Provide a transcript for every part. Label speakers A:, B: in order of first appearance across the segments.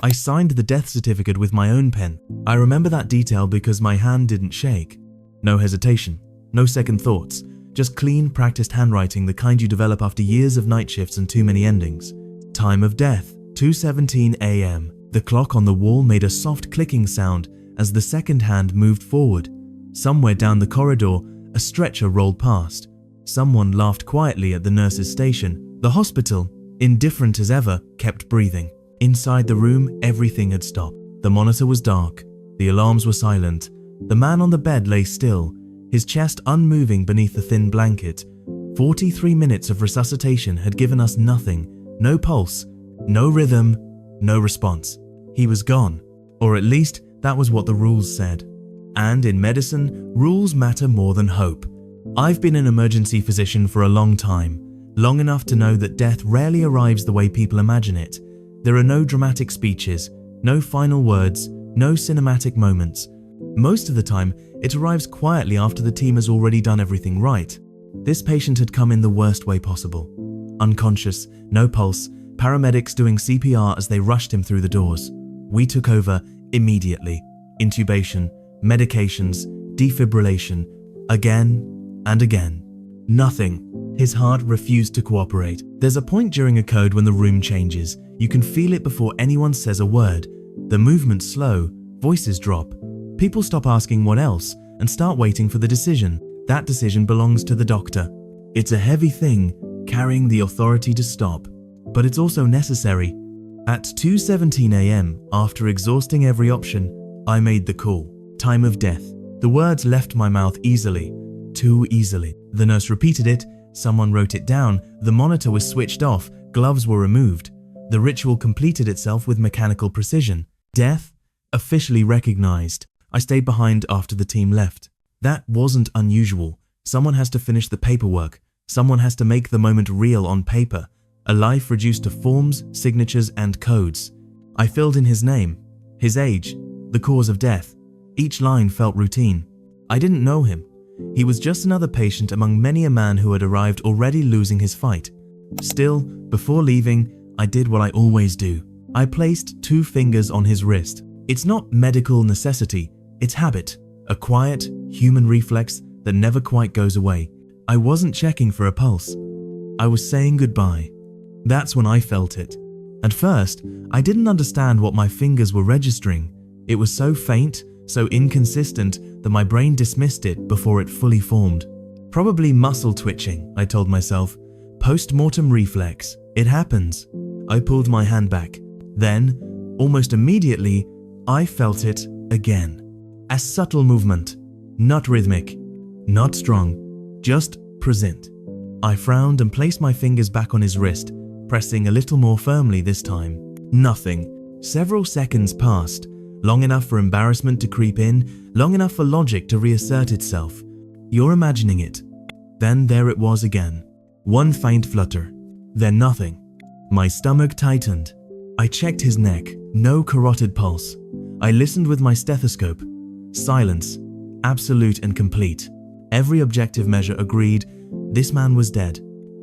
A: I signed the death certificate with my own pen. I remember that detail because my hand didn't shake. No hesitation, no second thoughts, just clean, practiced handwriting, the kind you develop after years of night shifts and too many endings. Time of death, 2:17 a.m. The clock on the wall made a soft clicking sound as the second hand moved forward. Somewhere down the corridor, a stretcher rolled past. Someone laughed quietly at the nurse's station. The hospital, indifferent as ever, kept breathing. Inside the room, everything had stopped. The monitor was dark. The alarms were silent. The man on the bed lay still, his chest unmoving beneath the thin blanket. 43 minutes of resuscitation had given us nothing. No pulse, no rhythm, no response. He was gone. Or at least, that was what the rules said. And in medicine, rules matter more than hope. I've been an emergency physician for a long time, long enough to know that death rarely arrives the way people imagine it. There are no dramatic speeches, no final words, no cinematic moments. Most of the time, it arrives quietly after the team has already done everything right. This patient had come in the worst way possible. Unconscious, no pulse, paramedics doing CPR as they rushed him through the doors. We took over immediately. Intubation, medications, defibrillation, again and again. Nothing. His heart refused to cooperate. There's a point during a code when the room changes. You can feel it before anyone says a word. The movement's slow, voices drop. People stop asking what else and start waiting for the decision. That decision belongs to the doctor. It's a heavy thing, carrying the authority to stop. But it's also necessary. At 2:17 a.m., after exhausting every option, I made the call. Time of death. The words left my mouth easily. Too easily. The nurse repeated it. Someone wrote it down. The monitor was switched off. Gloves were removed. The ritual completed itself with mechanical precision. Death officially recognized. I stayed behind after the team left. That wasn't unusual. Someone has to finish the paperwork. Someone has to make the moment real on paper. A life reduced to forms, signatures, and codes. I filled in his name, his age, the cause of death. Each line felt routine. I didn't know him. He was just another patient among many a man who had arrived already losing his fight. Still, before leaving, I did what I always do. I placed 2 fingers on his wrist. It's not medical necessity, it's habit, a quiet, human reflex that never quite goes away. I wasn't checking for a pulse. I was saying goodbye. That's when I felt it. At first, I didn't understand what my fingers were registering. It was so faint, so inconsistent that my brain dismissed it before it fully formed. Probably muscle twitching, I told myself. Post-mortem reflex. It happens. I pulled my hand back. Then, almost immediately, I felt it again. A subtle movement. Not rhythmic. Not strong. Just present. I frowned and placed my fingers back on his wrist, pressing a little more firmly this time. Nothing. Several seconds passed. Long enough for embarrassment to creep in, long enough for logic to reassert itself. You're imagining it. Then there it was again. One faint flutter. Then nothing. My stomach tightened. I checked his neck. No carotid pulse. I listened with my stethoscope. Silence. Absolute and complete. Every objective measure agreed this man was dead.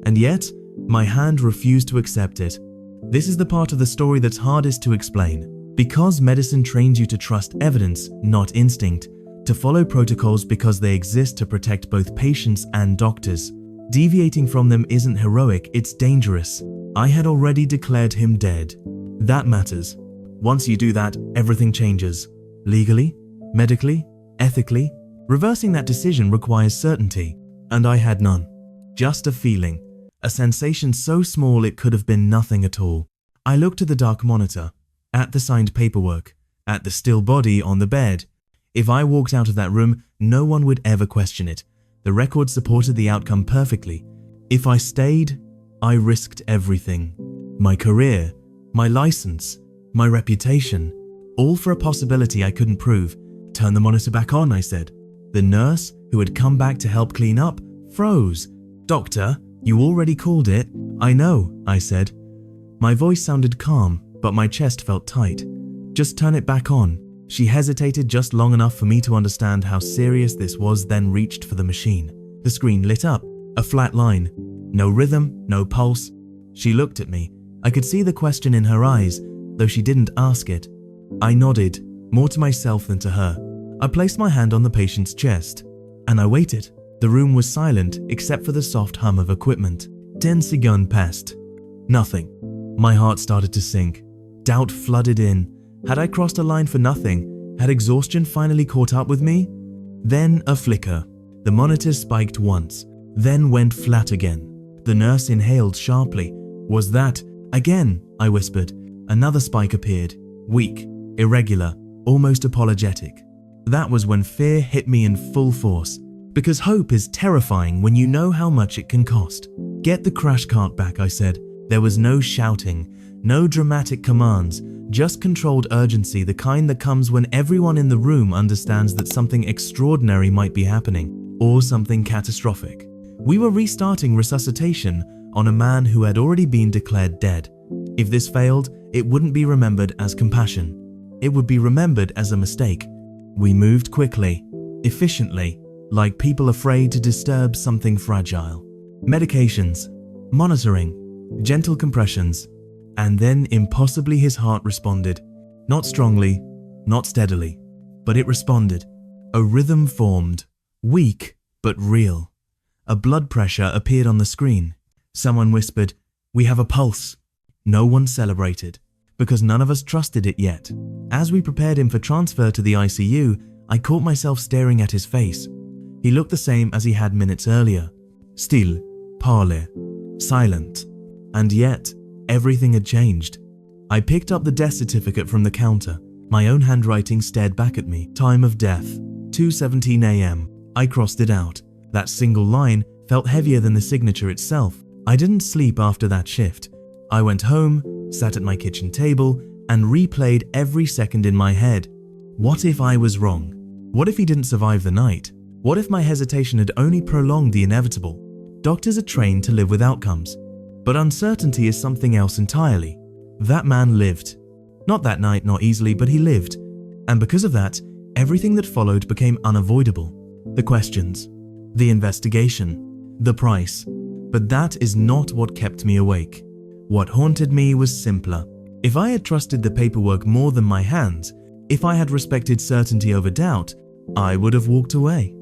A: And yet, my hand refused to accept it. This is the part of the story that's hardest to explain. Because medicine trains you to trust evidence, not instinct, to follow protocols because they exist to protect both patients and doctors. Deviating from them isn't heroic, it's dangerous. I had already declared him dead. That matters. Once you do that, everything changes. Legally, medically, ethically. Reversing that decision requires certainty, and I had none. Just a feeling, a sensation so small it could have been nothing at all. I looked at the dark monitor, at the signed paperwork, at the still body on the bed. If I walked out of that room, no one would ever question it. The record supported the outcome perfectly. If I stayed, I risked everything. My career, my license, my reputation, all for a possibility I couldn't prove. Turn the monitor back on, I said. The nurse, who had come back to help clean up, froze. Doctor, you already called it. I know, I said. My voice sounded calm, but my chest felt tight. Just turn it back on. She hesitated just long enough for me to understand how serious this was, then reached for the machine. The screen lit up, a flat line. No rhythm, no pulse. She looked at me. I could see the question in her eyes, though she didn't ask it. I nodded, more to myself than to her. I placed my hand on the patient's chest, and I waited. The room was silent except for the soft hum of equipment. 10 seconds passed. Nothing. My heart started to sink. Doubt flooded in. Had I crossed a line for nothing? Had exhaustion finally caught up with me? Then a flicker. The monitor spiked once, then went flat again. The nurse inhaled sharply. Was that? Again, I whispered. Another spike appeared. Weak, irregular, almost apologetic. That was when fear hit me in full force. Because hope is terrifying when you know how much it can cost. Get the crash cart back, I said. There was no shouting, no dramatic commands, just controlled urgency, the kind that comes when everyone in the room understands that something extraordinary might be happening, or something catastrophic. We were restarting resuscitation on a man who had already been declared dead. If this failed, it wouldn't be remembered as compassion. It would be remembered as a mistake. We moved quickly, efficiently, like people afraid to disturb something fragile. Medications, monitoring, gentle compressions, and then impossibly his heart responded. Not strongly, not steadily, but it responded. A rhythm formed, weak but real. A blood pressure appeared on the screen. Someone whispered, "We have a pulse." No one celebrated, because none of us trusted it yet. As we prepared him for transfer to the ICU, I caught myself staring at his face. He looked the same as he had minutes earlier. Still, pale, silent. And yet, everything had changed. I picked up the death certificate from the counter. My own handwriting stared back at me. Time of death, 2:17 a.m. I crossed it out. That single line felt heavier than the signature itself. I didn't sleep after that shift. I went home, sat at my kitchen table, and replayed every second in my head. What if I was wrong? What if he didn't survive the night? What if my hesitation had only prolonged the inevitable? Doctors are trained to live with outcomes, but uncertainty is something else entirely. That man lived. Not that night, not easily, but he lived. And because of that, everything that followed became unavoidable. The questions, the investigation, the price. But that is not what kept me awake. What haunted me was simpler. If I had trusted the paperwork more than my hands, if I had respected certainty over doubt, I would have walked away.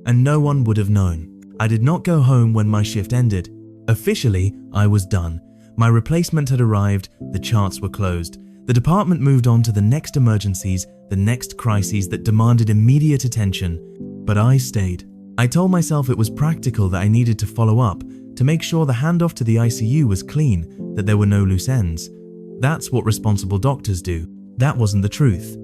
A: And no one would have known. I did not go home when my shift ended. Officially, I was done. My replacement had arrived, the charts were closed. The department moved on to the next emergencies, the next crises that demanded immediate attention. But I stayed. I told myself it was practical, that I needed to follow up, to make sure the handoff to the ICU was clean, that there were no loose ends. That's what responsible doctors do. That wasn't the truth.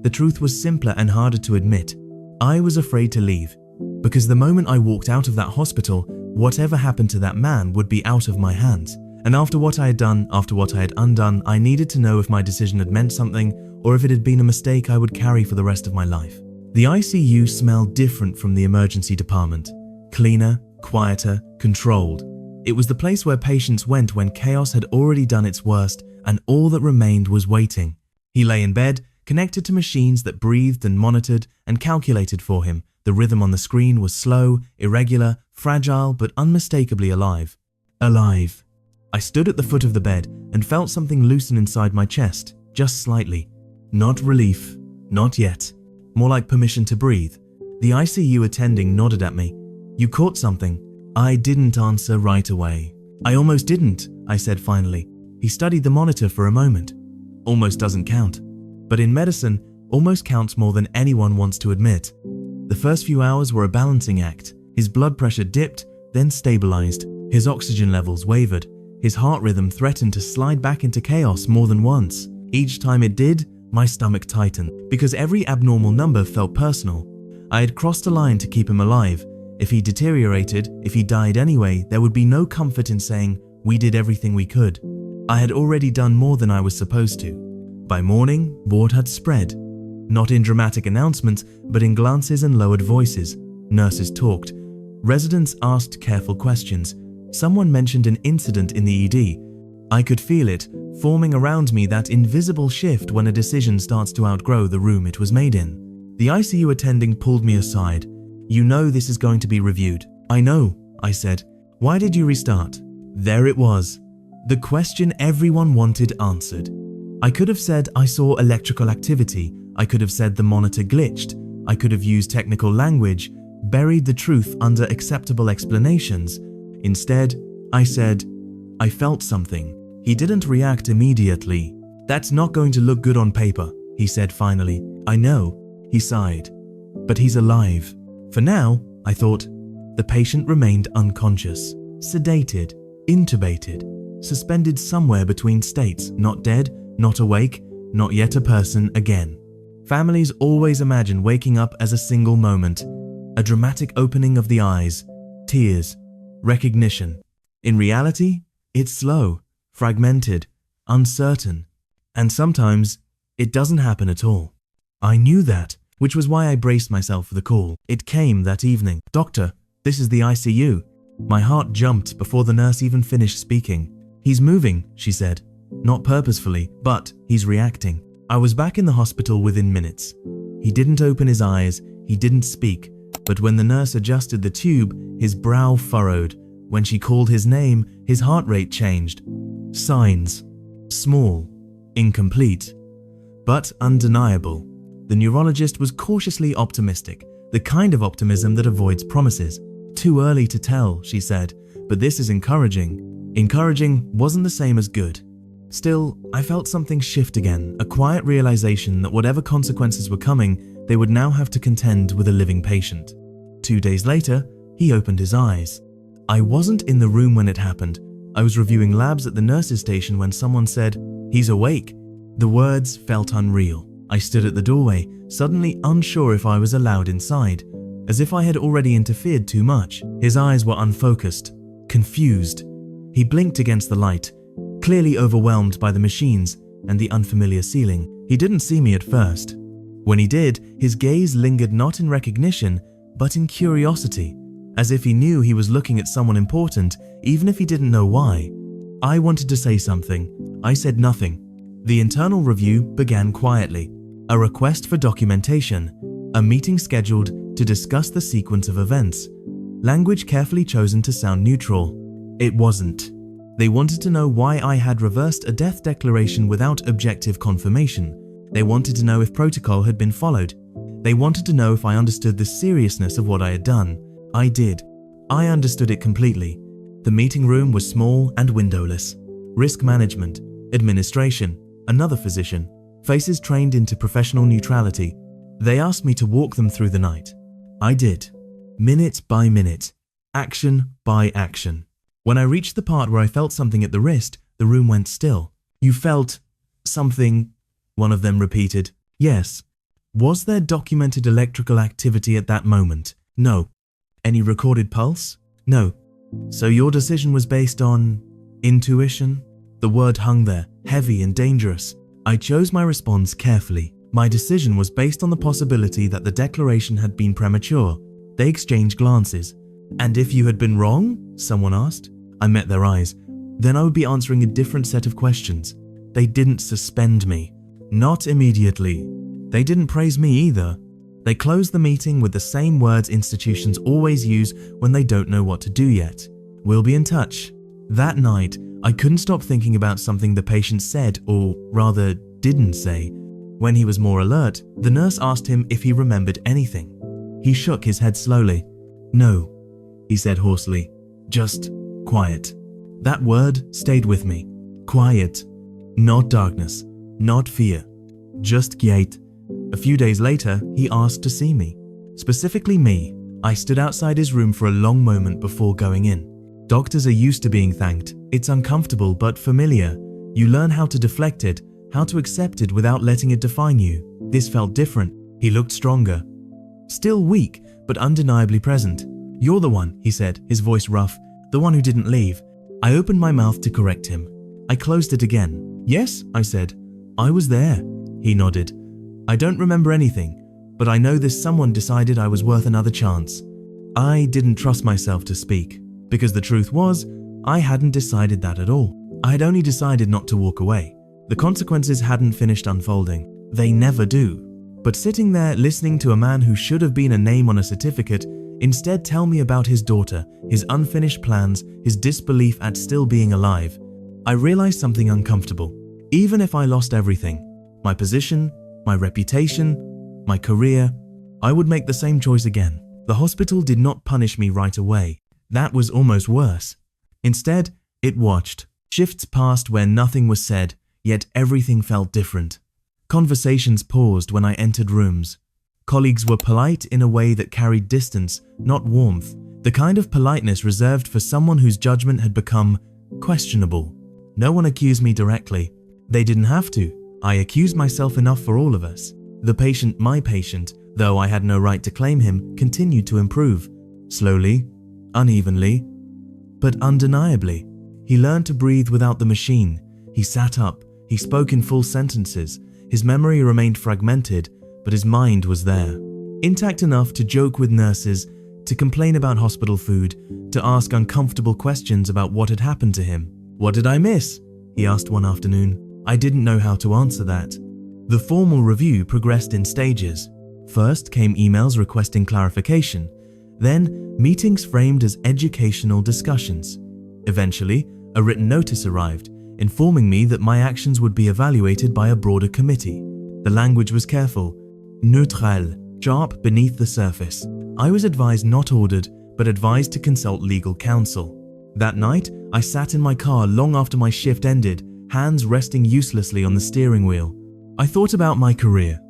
A: The truth was simpler and harder to admit. I was afraid to leave, because the moment I walked out of that hospital, whatever happened to that man would be out of my hands. And after what I had done, after what I had undone, I needed to know if my decision had meant something, or if it had been a mistake I would carry for the rest of my life. The ICU smelled different from the emergency department. Cleaner, quieter, controlled. It was the place where patients went when chaos had already done its worst and all that remained was waiting. He lay in bed, connected to machines that breathed and monitored and calculated for him. The rhythm on the screen was slow, irregular, fragile, but unmistakably alive. Alive. I stood at the foot of the bed and felt something loosen inside my chest, just slightly. Not relief, not yet. More like permission to breathe. The ICU attending nodded at me. "You caught something." I didn't answer right away. "I almost didn't," I said finally. He studied the monitor for a moment. "Almost doesn't count." But in medicine, almost counts more than anyone wants to admit. The first few hours were a balancing act. His blood pressure dipped, then stabilized. His oxygen levels wavered. His heart rhythm threatened to slide back into chaos more than once. Each time it did, my stomach tightened, because every abnormal number felt personal. I had crossed a line to keep him alive. If he deteriorated, if he died anyway, there would be no comfort in saying, "We did everything we could." I had already done more than I was supposed to. By morning, word had spread. Not in dramatic announcements, but in glances and lowered voices. Nurses talked. Residents asked careful questions. Someone mentioned an incident in the ED. I could feel it, forming around me, that invisible shift when a decision starts to outgrow the room it was made in. The ICU attending pulled me aside. "You know this is going to be reviewed." "I know," I said. "Why did you restart?" There it was. The question everyone wanted answered. I could have said I saw electrical activity. I could have said the monitor glitched. I could have used technical language, buried the truth under acceptable explanations. Instead, I said, I felt something. He didn't react immediately. That's not going to look good on paper, he said finally. I know, he sighed. But he's alive. For now, I thought. The patient remained unconscious, sedated, intubated, suspended somewhere between states, not dead, not awake, not yet a person again. Families always imagine waking up as a single moment, a dramatic opening of the eyes, tears, recognition. In reality, it's slow, fragmented, uncertain, and sometimes it doesn't happen at all. I knew that, which was why I braced myself for the call. It came that evening. Doctor, this is the ICU. My heart jumped before the nurse even finished speaking. He's moving, she said. Not purposefully, but he's reacting. I was back in the hospital within minutes. He didn't open his eyes, he didn't speak, but when the nurse adjusted the tube, his brow furrowed. When she called his name, his heart rate changed. Signs. Small. Incomplete. But undeniable. The neurologist was cautiously optimistic, the kind of optimism that avoids promises. Too early to tell, she said, but this is encouraging. Encouraging wasn't the same as good. Still, I felt something shift again, a quiet realization that whatever consequences were coming, they would now have to contend with a living patient. 2 days later, he opened his eyes. I wasn't in the room when it happened. I was reviewing labs at the nurse's station when someone said, "He's awake." The words felt unreal. I stood at the doorway, suddenly unsure if I was allowed inside, as if I had already interfered too much. His eyes were unfocused, confused. He blinked against the light, clearly overwhelmed by the machines and the unfamiliar ceiling. He didn't see me at first. When he did, his gaze lingered not in recognition, but in curiosity, as if he knew he was looking at someone important, even if he didn't know why. I wanted to say something. I said nothing. The internal review began quietly. A request for documentation, a meeting scheduled to discuss the sequence of events. Language carefully chosen to sound neutral. It wasn't. They wanted to know why I had reversed a death declaration without objective confirmation. They wanted to know if protocol had been followed. They wanted to know if I understood the seriousness of what I had done. I did. I understood it completely. The meeting room was small and windowless. Risk management, administration, another physician, faces trained into professional neutrality. They asked me to walk them through the night. I did. Minute by minute, action by action. When I reached the part where I felt something at the wrist, the room went still. "You felt something," one of them repeated. "Yes." "Was there documented electrical activity at that moment?" "No." "Any recorded pulse?" "No." "So your decision was based on intuition?" The word hung there, heavy and dangerous. I chose my response carefully. My decision was based on the possibility that the declaration had been premature. They exchanged glances. "And if you had been wrong?" someone asked. I met their eyes. Then I would be answering a different set of questions. They didn't suspend me. Not immediately. They didn't praise me either. They closed the meeting with the same words institutions always use when they don't know what to do yet. "We'll be in touch." That night, I couldn't stop thinking about something the patient said, or rather, didn't say. When he was more alert, the nurse asked him if he remembered anything. He shook his head slowly. "No," he said hoarsely. "Just quiet." That word stayed with me. Quiet. Not darkness, not fear, just gate. A few days later, he asked to see me. Specifically me. I stood outside his room for a long moment before going in. Doctors are used to being thanked. It's uncomfortable but familiar. You learn how to deflect it, how to accept it without letting it define you. This felt different. He looked stronger. Still weak, but undeniably present. "You're the one," he said, his voice rough, "the one who didn't leave." I opened my mouth to correct him. I closed it again. "Yes," I said. "I was there." He nodded. "I don't remember anything, but I know this someone decided I was worth another chance." I didn't trust myself to speak, because the truth was, I hadn't decided that at all. I had only decided not to walk away. The consequences hadn't finished unfolding. They never do. But sitting there listening to a man who should have been a name on a certificate instead tell me about his daughter, his unfinished plans, his disbelief at still being alive, I realized something uncomfortable. Even if I lost everything, my position, my reputation, my career, I would make the same choice again. The hospital did not punish me right away. That was almost worse. Instead, it watched. Shifts passed where nothing was said, yet everything felt different. Conversations paused when I entered rooms. Colleagues were polite in a way that carried distance, not warmth, the kind of politeness reserved for someone whose judgment had become questionable. No one accused me directly. They didn't have to. I accused myself enough for all of us. The patient, my patient, though I had no right to claim him, continued to improve. Slowly, unevenly, but undeniably. He learned to breathe without the machine. He sat up. He spoke in full sentences. His memory remained fragmented, but his mind was there. Intact enough to joke with nurses, to complain about hospital food, to ask uncomfortable questions about what had happened to him. "What did I miss?" he asked one afternoon. I didn't know how to answer that. The formal review progressed in stages. First came emails requesting clarification, then meetings framed as educational discussions. Eventually, a written notice arrived, informing me that my actions would be evaluated by a broader committee. The language was careful, neutral, sharp beneath the surface. I was advised, not ordered, but advised to consult legal counsel. That night, I sat in my car long after my shift ended, hands resting uselessly on the steering wheel. I thought about my career.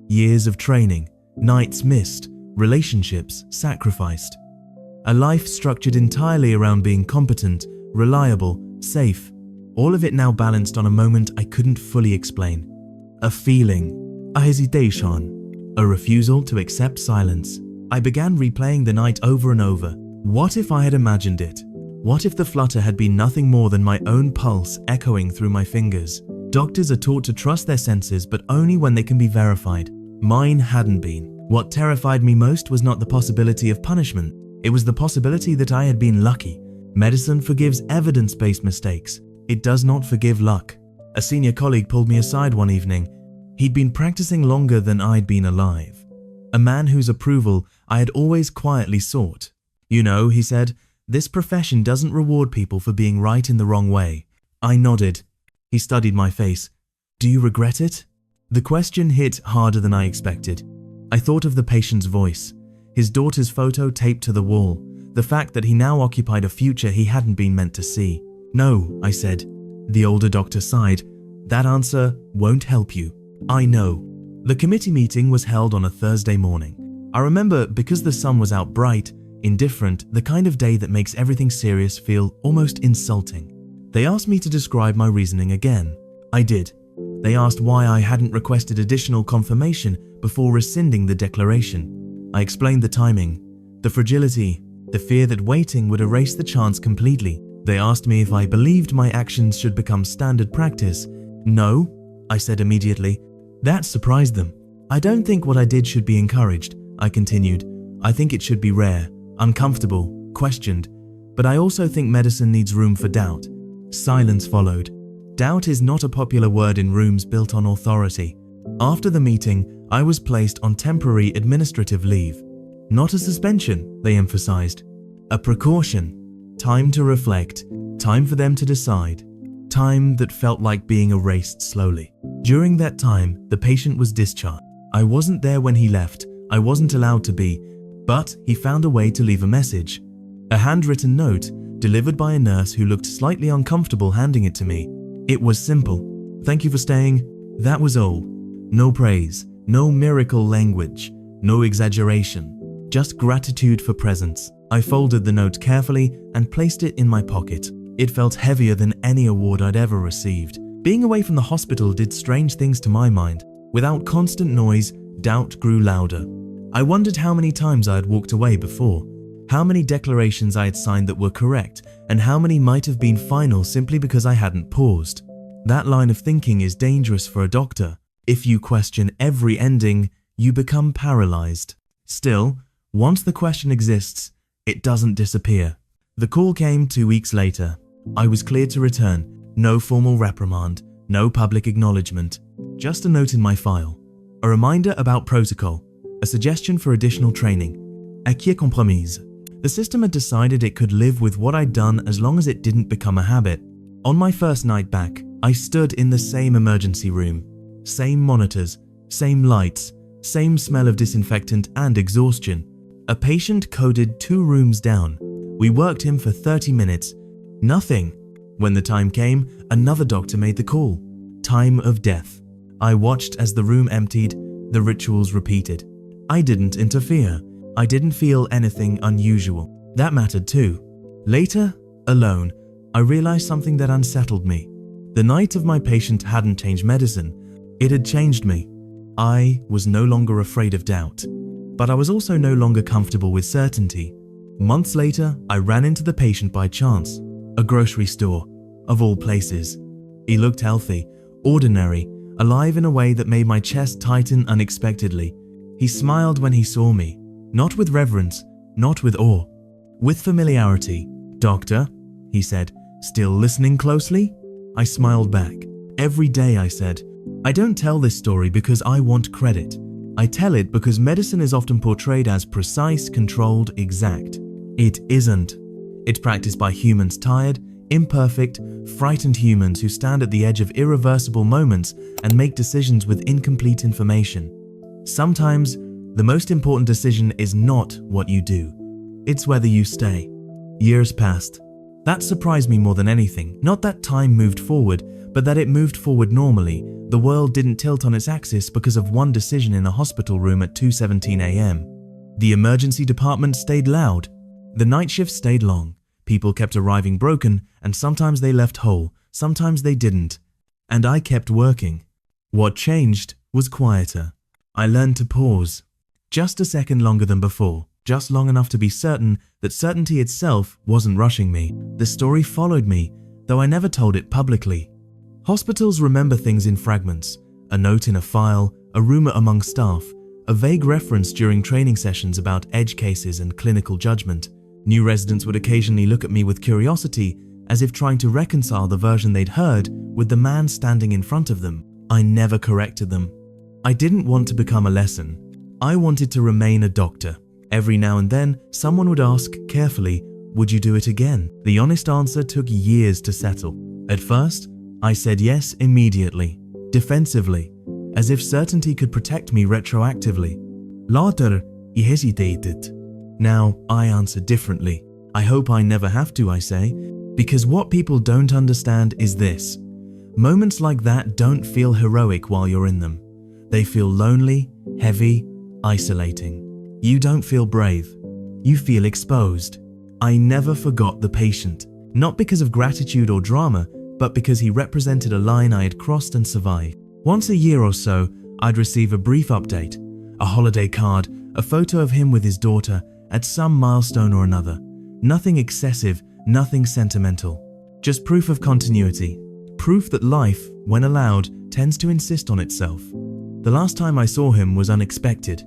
A: Years of training, nights missed, relationships sacrificed. A life structured entirely around being competent, reliable, safe. All of it now balanced on a moment I couldn't fully explain. A feeling, a hesitation, a refusal to accept silence. I began replaying the night over and over. What if I had imagined it? What if the flutter had been nothing more than my own pulse echoing through my fingers? Doctors are taught to trust their senses, but only when they can be verified. Mine hadn't been. What terrified me most was not the possibility of punishment. It was the possibility that I had been lucky. Medicine forgives evidence-based mistakes. It does not forgive luck. A senior colleague pulled me aside one evening. He'd been practicing longer than I'd been alive. A man whose approval I had always quietly sought. "You know," he said, "this profession doesn't reward people for being right in the wrong way." I nodded. He studied my face. "Do you regret it?" The question hit harder than I expected. I thought of the patient's voice, his daughter's photo taped to the wall, the fact that he now occupied a future he hadn't been meant to see. "No," I said. The older doctor sighed. "That answer won't help you. I know." The committee meeting was held on a Thursday morning. I remember because the sun was out bright, indifferent, the kind of day that makes everything serious feel almost insulting. They asked me to describe my reasoning again. I did. They asked why I hadn't requested additional confirmation before rescinding the declaration. I explained the timing, the fragility, the fear that waiting would erase the chance completely. They asked me if I believed my actions should become standard practice. "No," I said immediately. That surprised them. "I don't think what I did should be encouraged," I continued. "I think it should be rare, uncomfortable, questioned. But I also think medicine needs room for doubt." Silence followed. Doubt is not a popular word in rooms built on authority. After the meeting, I was placed on temporary administrative leave. Not a suspension, they emphasized. A precaution. Time to reflect. Time for them to decide. Time that felt like being erased slowly. During that time, the patient was discharged. I wasn't there when he left. I wasn't allowed to be. But he found a way to leave a message. A handwritten note, delivered by a nurse who looked slightly uncomfortable handing it to me. It was simple. "Thank you for staying." That was all. No praise, no miracle language, no exaggeration. Just gratitude for presence. I folded the note carefully and placed it in my pocket. It felt heavier than any award I'd ever received. Being away from the hospital did strange things to my mind. Without constant noise, doubt grew louder. I wondered how many times I had walked away before, how many declarations I had signed that were correct, and how many might have been final simply because I hadn't paused. That line of thinking is dangerous for a doctor. If you question every ending, you become paralyzed. Still, once the question exists, it doesn't disappear. The call came 2 weeks later. I was cleared to return. No formal reprimand, no public acknowledgement. Just a note in my file. A reminder about protocol. A suggestion for additional training. Acquis compromise. The system had decided it could live with what I'd done as long as it didn't become a habit. On my first night back, I stood in the same emergency room. Same monitors, same lights, same smell of disinfectant and exhaustion. A patient coded 2 rooms down. We worked him for 30 minutes. Nothing. When the time came, another doctor made the call. Time of death. I watched as the room emptied, the rituals repeated. I didn't interfere. I didn't feel anything unusual. That mattered too. Later, alone, I realized something that unsettled me. The night of my patient hadn't changed medicine. It had changed me. I was no longer afraid of doubt, but I was also no longer comfortable with certainty. Months later, I ran into the patient by chance. A grocery store, of all places. He looked healthy, ordinary, alive in a way that made my chest tighten unexpectedly. He smiled when he saw me, not with reverence, not with awe, with familiarity. "Doctor," he said, "still listening closely?" I smiled back. "Every day," I said. "I don't tell this story because I want credit. I tell it because medicine is often portrayed as precise, controlled, exact. It isn't. It's practiced by humans, tired, imperfect, frightened humans who stand at the edge of irreversible moments and make decisions with incomplete information. Sometimes, the most important decision is not what you do. It's whether you stay." Years passed. That surprised me more than anything. Not that time moved forward, but that it moved forward normally. The world didn't tilt on its axis because of one decision in a hospital room at 2:17 a.m. The emergency department stayed loud. The night shift stayed long. People kept arriving broken, and sometimes they left whole, sometimes they didn't. And I kept working. What changed was quieter. I learned to pause. Just a second longer than before. Just long enough to be certain that certainty itself wasn't rushing me. The story followed me, though I never told it publicly. Hospitals remember things in fragments. A note in a file, a rumor among staff, a vague reference during training sessions about edge cases and clinical judgment. New residents would occasionally look at me with curiosity, as if trying to reconcile the version they'd heard with the man standing in front of them. I never corrected them. I didn't want to become a lesson. I wanted to remain a doctor. Every now and then, someone would ask carefully, "Would you do it again?" The honest answer took years to settle. At first, I said yes immediately, defensively, as if certainty could protect me retroactively. Later, he hesitated. Now, I answer differently. I hope I never have to, I say, because what people don't understand is this. Moments like that don't feel heroic while you're in them. They feel lonely, heavy, isolating. You don't feel brave. You feel exposed. I never forgot the patient, not because of gratitude or drama, but because he represented a line I had crossed and survived. Once a year or so, I'd receive a brief update, a holiday card, a photo of him with his daughter at some milestone or another. Nothing excessive, nothing sentimental. Just proof of continuity. Proof that life, when allowed, tends to insist on itself. The last time I saw him was unexpected.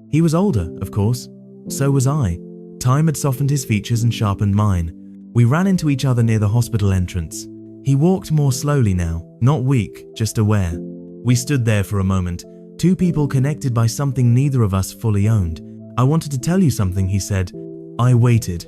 A: He was older, of course. So was I. Time had softened his features and sharpened mine. We ran into each other near the hospital entrance. He walked more slowly now, not weak, just aware. We stood there for a moment, two people connected by something neither of us fully owned. "I wanted to tell you something," he said. I waited.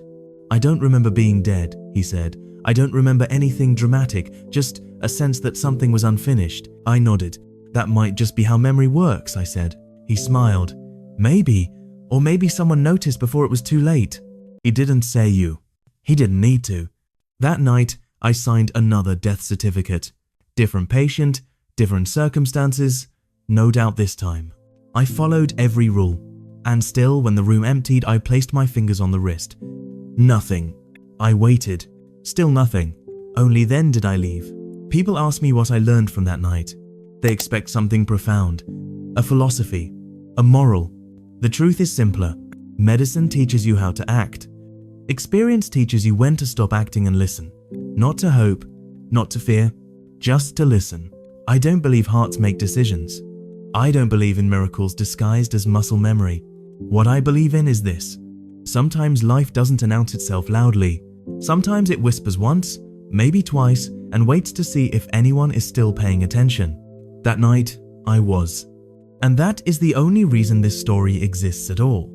A: "I don't remember being dead," he said. "I don't remember anything dramatic, just a sense that something was unfinished." I nodded. "That might just be how memory works," I said. He smiled. "Maybe, or maybe someone noticed before it was too late." He didn't say you. He didn't need to. That night, I signed another death certificate. Different patient, different circumstances, no doubt this time. I followed every rule. And still, when the room emptied, I placed my fingers on the wrist. Nothing. I waited. Still nothing. Only then did I leave. People ask me what I learned from that night. They expect something profound. A philosophy. A moral. The truth is simpler. Medicine teaches you how to act. Experience teaches you when to stop acting and listen. Not to hope, not to fear, just to listen. I don't believe hearts make decisions. I don't believe in miracles disguised as muscle memory. What I believe in is this. Sometimes life doesn't announce itself loudly. Sometimes it whispers once, maybe twice, and waits to see if anyone is still paying attention. That night, I was. And that is the only reason this story exists at all.